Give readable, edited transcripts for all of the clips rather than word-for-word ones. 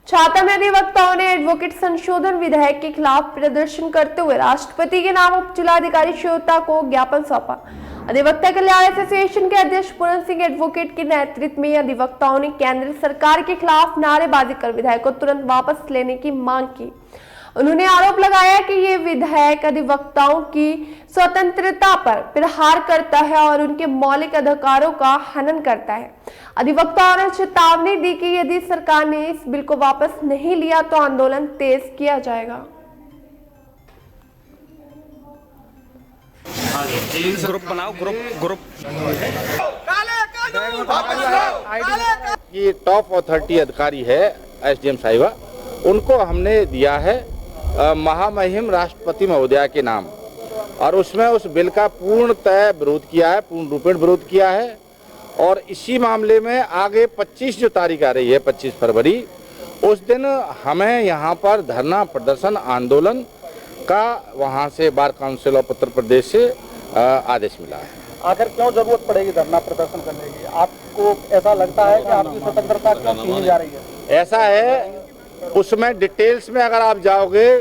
छाता में अधिवक्ताओं ने एडवोकेट संशोधन विधेयक के खिलाफ प्रदर्शन करते हुए राष्ट्रपति के नाम उप जिलाधिकारी श्योता को ज्ञापन सौंपा। अधिवक्ता कल्याण एसोसिएशन के अध्यक्ष पूरन सिंह एडवोकेट के नेतृत्व में अधिवक्ताओं ने केंद्र सरकार के खिलाफ नारेबाजी कर विधेयक को तुरंत वापस लेने की मांग की। उन्होंने आरोप लगाया कि ये विधेयक अधिवक्ताओं की स्वतंत्रता पर प्रहार करता है और उनके मौलिक अधिकारों का हनन करता है। अधिवक्ताओं ने चेतावनी दी कि यदि सरकार ने इस बिल को वापस नहीं लिया तो आंदोलन तेज किया जाएगा। ग्रुप बनाओ, ग्रुप ये टॉप अथॉरिटी अधिकारी है एसडीएम साहिबा, उनको हमने दिया है महामहिम राष्ट्रपति महोदया के नाम, और उसमें उस बिल का पूर्णतः विरोध किया है, पूर्ण रूपेण विरोध किया है। और इसी मामले में आगे 25 जो तारीख आ रही है 25 फरवरी, उस दिन हमें यहाँ पर धरना प्रदर्शन आंदोलन का वहाँ से bar council of Uttar Pradesh से आदेश मिला है। आखिर क्यों जरूरत पड़ेगी धरना प्रदर्शन करने की? आपको ऐसा लगता है कि आपकी स्वतंत्रता क्यों छीनी जा रही है? ऐसा है, उसमें डिटेल्स में अगर आप जाओगे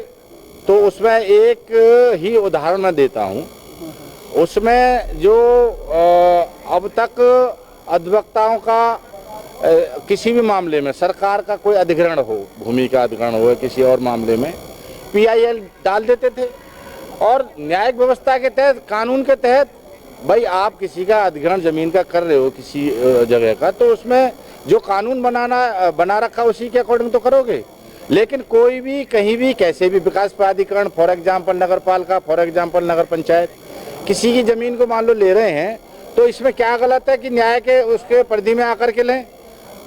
तो उसमें एक ही उदाहरण मैं देता हूँ। उसमें जो अब तक अधिवक्ताओं का किसी भी मामले में सरकार का कोई अधिग्रहण हो, भूमि का अधिग्रहण हो, किसी और मामले में PIL डाल देते थे, और न्यायिक व्यवस्था के तहत, कानून के तहत, भाई आप किसी का अधिग्रहण जमीन का कर रहे हो किसी जगह का, तो उसमें जो कानून बना रखा उसी के अकॉर्डिंग तो करोगे। लेकिन कोई भी कहीं भी कैसे भी विकास प्राधिकरण, फॉर एग्जाम्पल नगर पालिका, फॉर एग्जाम्पल नगर पंचायत, किसी की जमीन को मान लो ले रहे हैं, तो इसमें क्या गलत है कि न्याय के उसके परिधि में आकर के लें?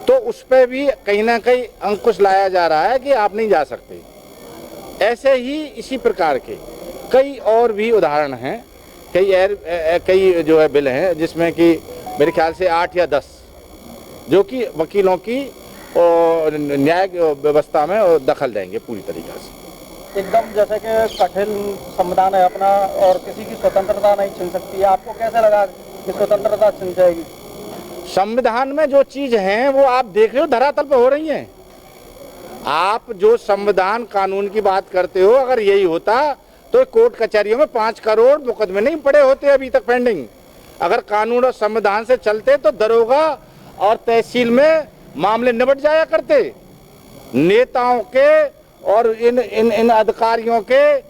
तो उस पर भी कहीं ना कहीं अंकुश लाया जा रहा है कि आप नहीं जा सकते। ऐसे ही इसी प्रकार के कई और भी उदाहरण हैं, कई जो है बिल हैं जिसमें कि मेरे ख्याल से 8 या 10 जो कि वकीलों की और न्यायिक व्यवस्था में दखल देंगे पूरी तरीके से। एकदम जैसे कि कठिन संविधान है अपना और किसी की स्वतंत्रता नहीं छीन सकती है, आपको कैसे लगा कि स्वतंत्रता छीन जाएगी? संविधान में जो चीज है वो आप देख रहे हो धरातल पर हो रही हैं। आप जो संविधान कानून की बात करते हो, अगर यही होता तो कोर्ट कचहरियों में 5 करोड़ मुकदमे नहीं पड़े होते अभी तक पेंडिंग। अगर कानून और संविधान से चलते तो दरोगा और तहसील में मामले निपट जाया करते। नेताओं के और इन अधिकारियों के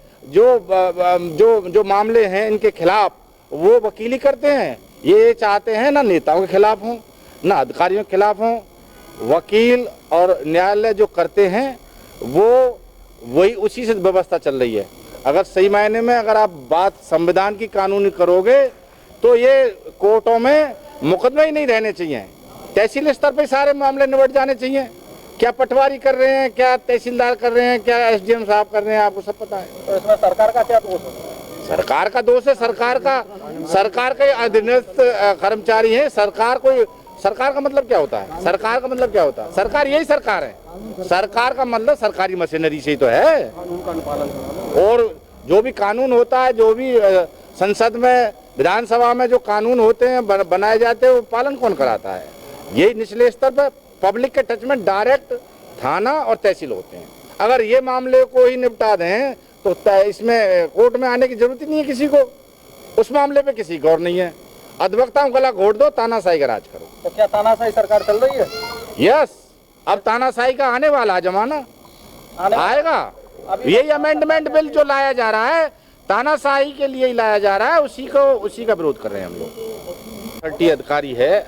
जो मामले हैं इनके खिलाफ वो वकीली करते हैं। ये चाहते हैं ना नेताओं के खिलाफ हों ना अधिकारियों के खिलाफ हों। वकील और न्यायालय जो करते हैं वो वही उसी से व्यवस्था चल रही है। अगर सही मायने में अगर आप बात संविधान की कानूनी करोगे तो ये कोर्टों में मुकदमे ही नहीं रहने चाहिए, तहसील स्तर पे सारे मामले निपट जाने चाहिए। क्या पटवारी कर रहे हैं, क्या तहसीलदार कर रहे हैं, क्या SDM साहब कर रहे हैं, आपको सब पता है। तो इसमें सरकार का क्या दोष है? सरकार का दोष है। सरकार के अधीनस्थ कर्मचारी हैं। सरकार का मतलब क्या होता है? सरकार का मतलब क्या होता है? सरकार यही सरकार है। सरकार का मतलब सरकारी मशीनरी से ही तो है। और जो भी कानून होता है, जो भी संसद में, विधानसभा में जो कानून होते हैं बनाए जाते हैं, वो पालन कौन कराता है? यही निचले स्तर पर पब्लिक के टच में डायरेक्ट थाना और तहसील होते हैं। अगर ये मामले को ही निपटा दें तो इसमें कोर्ट में आने की जरूरत ही नहीं है किसी को। उस मामले पे किसी गौर नहीं है। अधिवक्ताओं गला घोट दो, तानाशाही का राज करो। तो क्या तानाशाही सरकार चल रही है? यस, अब तानाशाही का आने वाला जमाना आएगा। यही अमेंडमेंट बिल जो लाया जा रहा है तानाशाही के लिए ही लाया जा रहा है, उसी का विरोध कर रहे हैं हम लोग। अथॉरिटी अधिकारी है